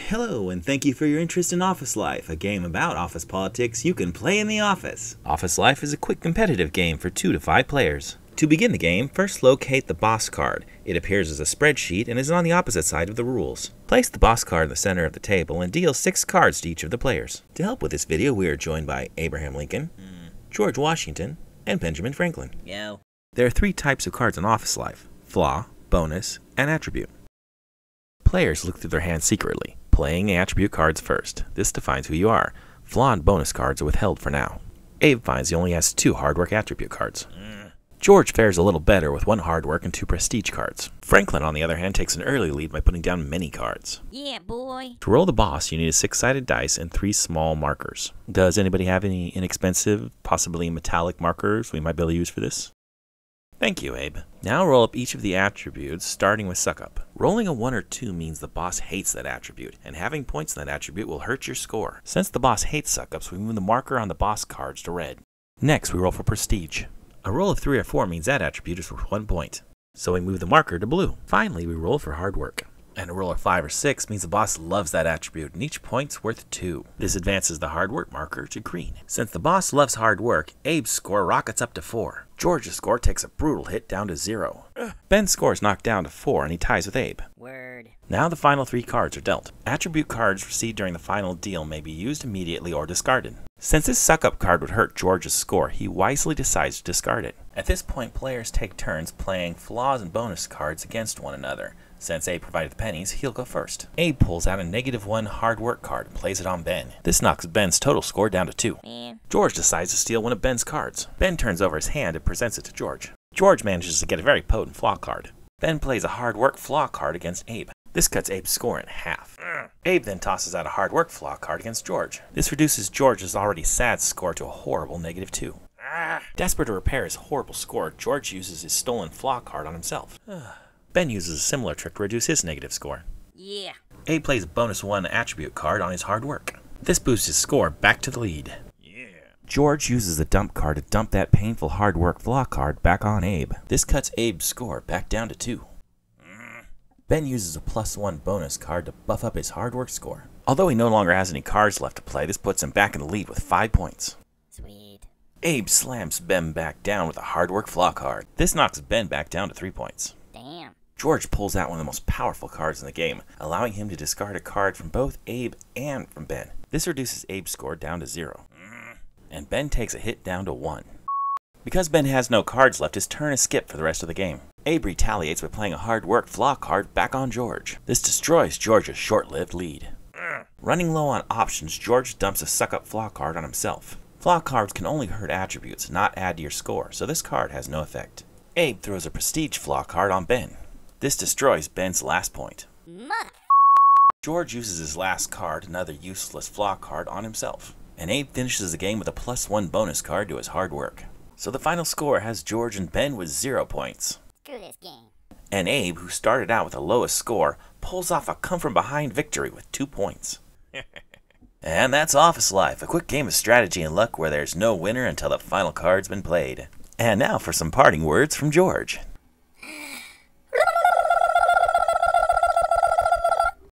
Hello, and thank you for your interest in Office Life, a game about office politics you can play in the office. Office Life is a quick competitive game for 2 to 5 players. To begin the game, first locate the boss card. It appears as a spreadsheet and is on the opposite side of the rules. Place the boss card in the center of the table and deal 6 cards to each of the players. To help with this video, we are joined by Abraham Lincoln, George Washington, and Benjamin Franklin. Yo. There are 3 types of cards in Office Life: flaw, bonus, and attribute. Players look through their hands secretly, playing attribute cards first. This defines who you are. Flaw and bonus cards are withheld for now. Abe finds he only has 2 hard work attribute cards. George fares a little better with 1 hard work and 2 prestige cards. Franklin, on the other hand, takes an early lead by putting down many cards. Yeah, boy. To roll the boss, you need a 6-sided dice and 3 small markers. Does anybody have any inexpensive, possibly metallic markers we might be able to use for this? Thank you, Abe. Now roll up each of the attributes, starting with Suck Up. Rolling a 1 or 2 means the boss hates that attribute, and having points in that attribute will hurt your score. Since the boss hates Suck Ups, we move the marker on the boss cards to red. Next, we roll for Prestige. A roll of 3 or 4 means that attribute is worth 1 point, so we move the marker to blue. Finally, we roll for Hard Work. And a roll of 5 or 6 means the boss loves that attribute, and each point's worth 2. This advances the hard work marker to green. Since the boss loves hard work, Abe's score rockets up to 4. George's score takes a brutal hit down to 0. Ben's score is knocked down to 4, and he ties with Abe. Word. Now the final 3 cards are dealt. Attribute cards received during the final deal may be used immediately or discarded. Since this suck-up card would hurt George's score, he wisely decides to discard it. At this point, players take turns playing flaws and bonus cards against one another. Since Abe provided the pennies, he'll go first. Abe pulls out a -1 hard work card and plays it on Ben. This knocks Ben's total score down to 2. Man. George decides to steal one of Ben's cards. Ben turns over his hand and presents it to George. George manages to get a very potent flaw card. Ben plays a hard work flaw card against Abe. This cuts Abe's score in half. Abe then tosses out a hard work flaw card against George. This reduces George's already sad score to a horrible -2. Desperate to repair his horrible score, George uses his stolen flaw card on himself. Ben uses a similar trick to reduce his negative score. Yeah. Abe plays a -1 attribute card on his hard work. This boosts his score back to the lead. George uses the dump card to dump that painful hard work flaw card back on Abe. This cuts Abe's score back down to 2. Ben uses a +1 bonus card to buff up his hard work score. Although he no longer has any cards left to play, this puts him back in the lead with 5 points. Sweet. Abe slams Ben back down with a hard work flaw card. This knocks Ben back down to 3 points. Damn. George pulls out one of the most powerful cards in the game, allowing him to discard a card from both Abe and from Ben. This reduces Abe's score down to 0. And Ben takes a hit down to 1. Because Ben has no cards left, his turn is skipped for the rest of the game. Abe retaliates by playing a hard work flaw card back on George. This destroys George's short-lived lead. Running low on options, George dumps a suck-up flaw card on himself. Flaw cards can only hurt attributes, not add to your score, so this card has no effect. Abe throws a prestige flaw card on Ben. This destroys Ben's last point. Mother. George uses his last card, another useless flaw card, on himself. And Abe finishes the game with a +1 bonus card to his hard work. So the final score has George and Ben with 0 points. Screw this game. And Abe, who started out with the lowest score, pulls off a come-from-behind victory with 2 points. And that's Office Life, a quick game of strategy and luck where there's no winner until the final card's been played. And now for some parting words from George.